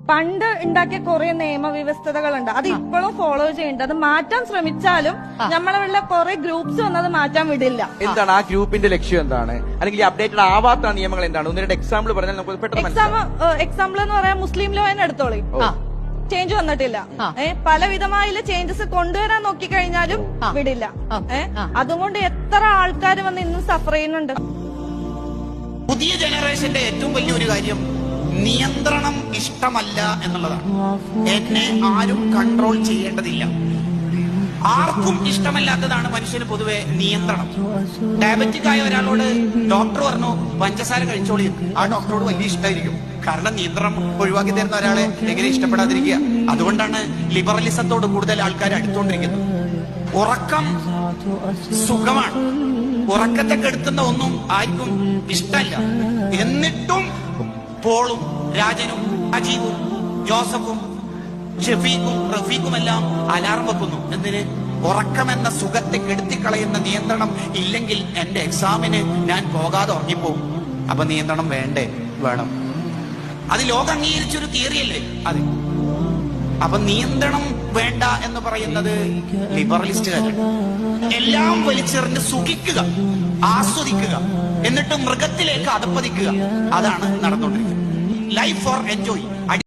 പണ്ട് ഉണ്ടാക്കിയ കുറെ നിയമവ്യവസ്ഥതകളുണ്ട്, അത് ഇപ്പോഴും ഫോളോ ചെയ്യുന്നുണ്ട്. അത് മാറ്റാൻ ശ്രമിച്ചാലും നമ്മളെ കുറെ ഗ്രൂപ്പ്സ് വന്നത് മാറ്റാൻ വിടില്ല. എന്താണ് ആ ഗ്രൂപ്പിന്റെ ലക്ഷ്യം? എന്താണ് അല്ലെങ്കിൽ അപ്ഡേറ്റഡ് ആവാത്ത നിയമങ്ങൾ എന്താണ്? ഒന്ന് രണ്ട് എക്സാമ്പിൾ പറഞ്ഞാൽ നമുക്ക് പെട്ടെന്ന് എക്സാമ്പിൾ എന്ന് പറയാൻ മുസ്ലിം ലോ തന്നെ എടുത്തോളി. ചേഞ്ച് വന്നിട്ടില്ല. പലവിധമായ ചേഞ്ചസ് കൊണ്ടുവരാൻ നോക്കിക്കഴിഞ്ഞാലും വിടില്ല. അതുകൊണ്ട് എത്ര ആൾക്കാർ വന്ന് ഇന്നും സഫർ ചെയ്യുന്നുണ്ട്. പുതിയ ജനറേഷന്റെ ഏറ്റവും വലിയൊരു കാര്യം നിയന്ത്രണം ഇഷ്ടമല്ല എന്നുള്ളതാണ്. എന്നെ ആരും കൺട്രോൾ ചെയ്യേണ്ടതില്ല. ആർക്കും ഇഷ്ടമല്ലാത്തതാണ് മനുഷ്യന് പൊതുവെ നിയന്ത്രണം. ഡയബറ്റിക് ആയ ഒരാളോട് ഡോക്ടർ പറഞ്ഞു പഞ്ചസാര കഴിച്ചോളി, ആ ഡോക്ടറോട് വലിയ ഇഷ്ടമായിരിക്കും. കാരണം നിയന്ത്രണം ഒഴിവാക്കി തരുന്ന ഒരാളെ എങ്ങനെ ഇഷ്ടപ്പെടാതിരിക്കുക? അതുകൊണ്ടാണ് ലിബറലിസത്തോട് കൂടുതൽ ആൾക്കാർ അടുത്തോണ്ടിരിക്കുന്നത്. ഉറക്കം സുഖമാണ്, ഉറക്കത്തെ കെടുത്തുന്ന ഒന്നും ആർക്കും ഇഷ്ടമല്ല. എന്നിട്ടും പോളും രാജനും അജീവും ജോസഫും ഷെഫീഖും റഫീഖുമെല്ലാം അലാറം വെക്കുന്നു. എന്തിന്? ഉറക്കമെന്ന സുഖത്തെ കെടുത്തിക്കളയുന്ന നിയന്ത്രണം ഇല്ലെങ്കിൽ എന്റെ എക്സാമിന് ഞാൻ പോകാതെ ഉറങ്ങിപ്പോവും. അപ്പൊ നിയന്ത്രണം വേണ്ടേ? വേണം. അത് ലോകം അംഗീകരിച്ചൊരു തിയറിയല്ലേ അത്. അപ്പൊ നിയന്ത്രണം വേണ്ട എന്ന് പറയുന്നത് ലിബറലിസ്റ്റുകാരാണ്. എല്ലാം വലിച്ചെറിഞ്ഞ് സുഖിക്കുക, ആസ്വദിക്കുക, എന്നിട്ട് മൃഗത്തിലേക്ക് അധപ്പതിക്കുക. അതാണ് നടന്നുകൊണ്ടിരിക്കുന്നത്. Life for enjoy.